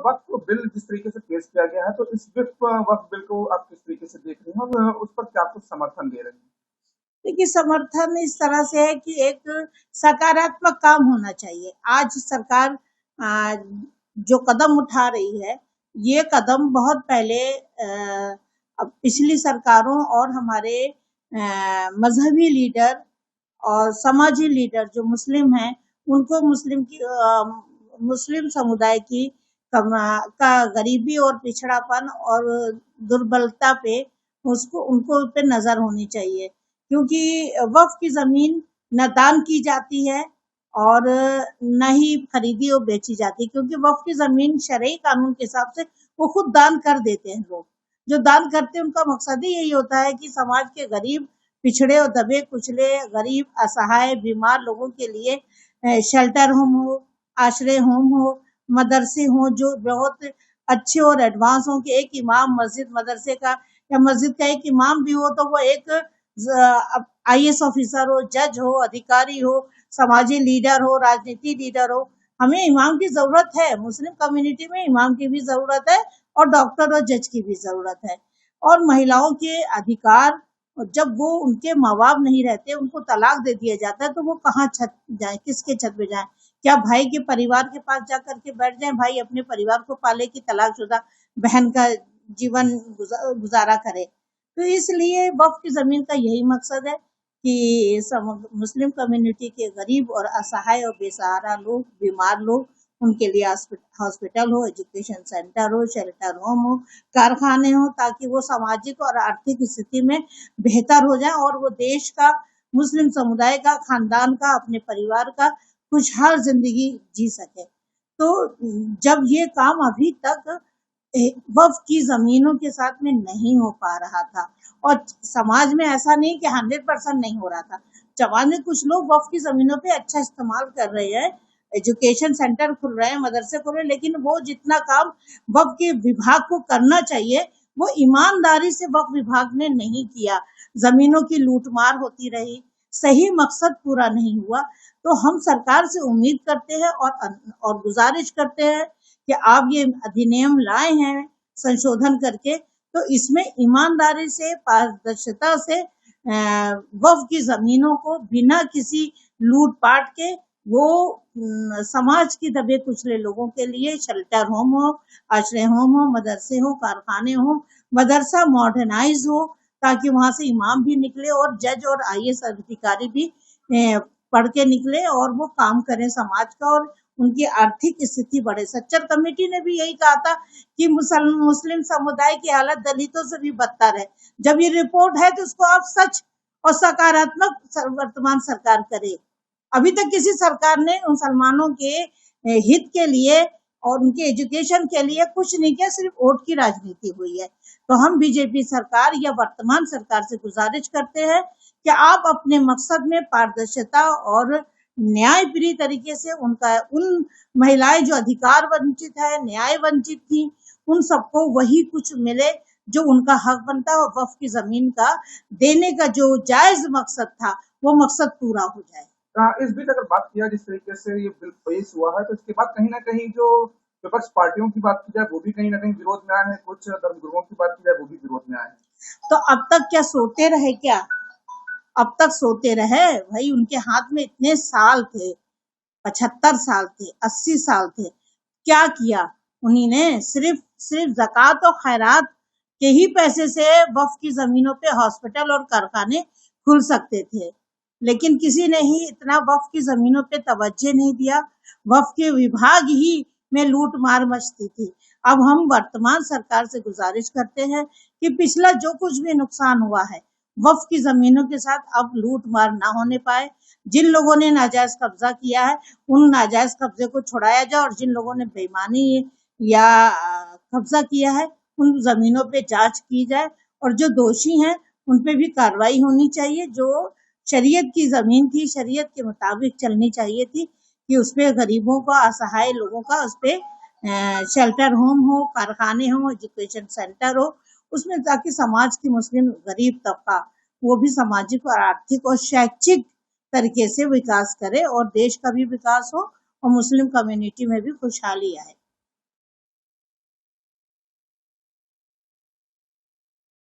वक्फ bill जिस तरीके से पेश किया गया है, तो इस वक्फ बिल को आप किस तरीके से देख रही हैं और उस पर क्या कुछ समर्थन दे रही हैं? देखिए, समर्थन इस तरह से है कि एक सकारात्मक काम होना चाहिए। आज सरकार जो कदम उठा रही है, ये कदम बहुत पहले अब पिछली सरकारों और हमारे मजहबी लीडर और समाजी लीडर जो मुस्लिम हैं, उनको मुस्लिम समुदाय की का गरीबी और पिछड़ापन और दुर्बलता पे उनको पे नजर होनी चाहिए, क्योंकि वक्फ की जमीन न दान की जाती है और न ही खरीदी और बेची जाती, क्योंकि वक्फ की जमीन शरई कानून के हिसाब से वो खुद दान कर देते हैं। लोग जो दान करते हैं उनका मकसद ही यही होता है कि समाज के गरीब, पिछड़े और दबे कुचले, गरीब, असहाय, बीमार लोगों के लिए शेल्टर होम हो, आश्रय होम हो, मदरसे हो जो बहुत अच्छे और एडवांस हो, कि एक इमाम मस्जिद मदरसे का या मस्जिद का एक इमाम भी हो तो वो एक IAS ऑफिसर हो, जज हो, अधिकारी हो, समाजी लीडर हो, राजनीति लीडर हो। हमें इमाम की जरूरत है, मुस्लिम कम्युनिटी में इमाम की भी जरूरत है और डॉक्टर और जज की भी जरूरत है। और महिलाओं के अधिकार, जब वो उनके माँ बाप नहीं रहते, उनको तलाक दे दिया जाता है, तो वो कहाँ छत जाए, किसके छत पे जाए? क्या भाई के परिवार के पास जाकर के बैठ जाए, भाई अपने परिवार को पाले कि तलाकशुदा बहन का जीवन गुजारा करे? तो इसलिए वक्फ की जमीन का यही मकसद है कि मुस्लिम कम्युनिटी के गरीब और असहाय और बेसहारा लोग, बीमार लोग, उनके लिए हॉस्पिटल हो, एजुकेशन सेंटर हो, शेल्टर होम हो, कारखाने हो, ताकि वो सामाजिक और आर्थिक स्थिति में बेहतर हो जाए और वो देश का, मुस्लिम समुदाय का, खानदान का, अपने परिवार का खुशहाल जिंदगी जी सके। तो जब ये काम अभी तक वक्फ की जमीनों के साथ में नहीं हो पा रहा था, और समाज में ऐसा नहीं कि 100% नहीं हो रहा था, समाज में कुछ लोग वक्फ की जमीनों पे अच्छा इस्तेमाल कर रहे हैं, एजुकेशन सेंटर खुल रहे हैं, मदरसे खुल रहे हैं, लेकिन वो जितना काम वक्फ के विभाग को करना चाहिए वो ईमानदारी से वक्फ विभाग ने नहीं किया। जमीनों की लूटमार होती रही, सही मकसद पूरा नहीं हुआ। तो हम सरकार से उम्मीद करते हैं और गुजारिश करते हैं कि आप ये अधिनियम लाए हैं संशोधन करके, तो इसमें ईमानदारी से, पारदर्शिता से वक्फ की जमीनों को बिना किसी लूटपाट के वो समाज की दबे कुचले लोगों के लिए शेल्टर होम हो, आश्रय होम हो, मदरसे हो, कारखाने हो, मदरसा मॉडर्नाइज हो, ताकि वहां से इमाम भी निकले और जज और IAS अधिकारी भी पढ़ के निकले और वो काम करें समाज का और उनकी आर्थिक स्थिति बढ़े। सच्चर कमेटी ने भी यही कहा था कि मुस्लिम समुदाय की हालत दलितों से भी बदतर है। जब ये रिपोर्ट है तो उसको आप सच और सकारात्मक वर्तमान सरकार करे। अभी तक किसी सरकार ने मुसलमानों के हित के लिए और उनके एजुकेशन के लिए कुछ नहीं किया, सिर्फ वोट की राजनीति हुई है। तो हम बीजेपी सरकार या वर्तमान सरकार से गुजारिश करते हैं कि आप अपने मकसद में पारदर्शिता और न्यायप्रिय तरीके से उन महिलाएं जो अधिकार वंचित है, न्याय वंचित थी, उन सबको वही कुछ मिले जो उनका हक बनता है, और वक्फ की जमीन का देने का जो जायज मकसद था वो मकसद पूरा हो जाए। इस बीच अगर बात किया जिस तरीके से ये बिल पेश हुआ है, तो इसके बाद कहीं ना कहीं जो विपक्ष पार्टियों की बात की जाए वो भी कहीं ना कहीं विरोध में आए हैं, कुछ धर्मगुरुओं की बात की जाए वो भी विरोध में आए हैं। तो अब तक क्या सोते रहे क्या? अब तक सोते रहे भाई? उनके हाथ में इतने साल थे, 75 साल थे, 80 साल थे, क्या किया उन्हीं ने? सिर्फ ज़कात और खैरात के ही पैसे से वक्फ की जमीनों पे हॉस्पिटल और कारखाने खुल सकते थे, लेकिन किसी ने ही इतना वक्फ की जमीनों पे तवज्जो नहीं दिया। वक्फ के विभाग ही में लूट मार मचती थी। अब हम वर्तमान सरकार से गुजारिश करते हैं कि पिछला जो कुछ भी नुकसान हुआ है वक्फ की जमीनों के साथ अब लूट मार ना होने पाए। जिन लोगों ने नाजायज कब्जा किया है उन नाजायज कब्जे को छुड़ाया जाए, और जिन लोगों ने बेईमानी या कब्जा किया है उन जमीनों पे जांच की जाए, और जो दोषी हैं उन पे भी कार्रवाई होनी चाहिए। जो शरीयत की जमीन थी, शरीयत के मुताबिक चलनी चाहिए थी कि उसपे गरीबों का, असहाय लोगों का उसपे शेल्टर होम हो, कारखाने हो, एजुकेशन सेंटर हो, उसमें ताकि समाज की मुस्लिम गरीब तबका वो भी सामाजिक और आर्थिक और शैक्षिक तरीके से विकास करे और देश का भी विकास हो और मुस्लिम कम्युनिटी में भी खुशहाली आए।